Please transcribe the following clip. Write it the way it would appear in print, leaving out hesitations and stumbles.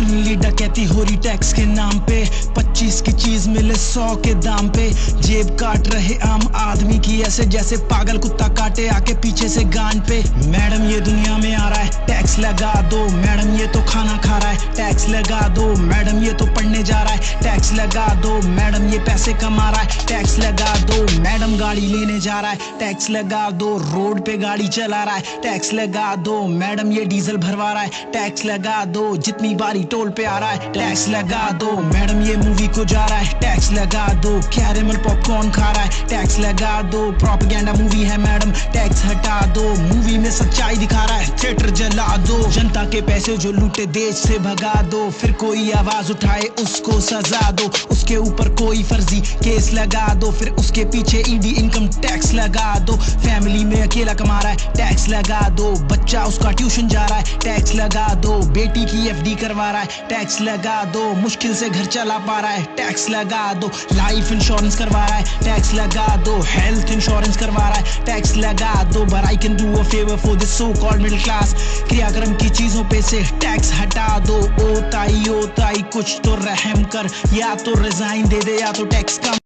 धुंधली डकैती हो रही टैक्स के नाम पे, 25 की चीज मिले 100 के दाम पे। जेब काट रहे आम आदमी की ऐसे जैसे पागल कुत्ता काटे आके पीछे से गांड पे। मैडम ये दुनिया में आ रहा है टैक्स लगा दो, मैडम ये तो खाना खा रहा है टैक्स लगा दो, मैडम ये तो पढ़ने जा रहा है टैक्स लगा दो, मैडम ये पैसे कमा रहा है टैक्स लगा दो, मैडम गाड़ी लेने जा रहा है टैक्स लगा दो, रोड पे गाड़ी चला रहा है टैक्स लगा दो, मैडम ये डीजल भरवा रहा है टैक्स लगा दो, जितनी बारी टोल पे आ रहा है टैक्स लगा दो, मैडम ये मूवी को जा रहा है टैक्स लगा दो, कैरेमल पॉपकॉर्न खा रहा है टैक्स लगा दो, प्रोपेगेंडा मूवी है मैडम टैक्स हटा दो, मूवी में सच्चाई दिखा रहा है थिएटर जला दो, जनता के पैसे जो लूटे देश से भगा दो, फिर कोई आवाज उठाए उसको सजा दो, उसके ऊपर कोई फर्जी केस लगा दो, फिर उसके पीछे ईडी इनकम टैक्स लगा दो, फैमिली में अकेला कमा रहा है टैक्स लगा दो, बच्चा उसका ट्यूशन जा रहा है टैक्स लगा दो, बेटी की एफडी करवा रहा है टैक्स लगा दो, मुश्किल से घर चला पा रहा है टैक्स लगा दो, लाइफ इंश्योरेंस करवा रहा है टैक्स लगा दो, हेल्थ इंश्योरेंस करवा रहा है टैक्स लगा दो, but I can do a favour for this so called middle class, क्रियाक्रम की चीजों पे से टैक्स हटा दो, ओ ताई कुछ तो रहम कर, या तो रिजाइन दे दे या तो टैक्स कम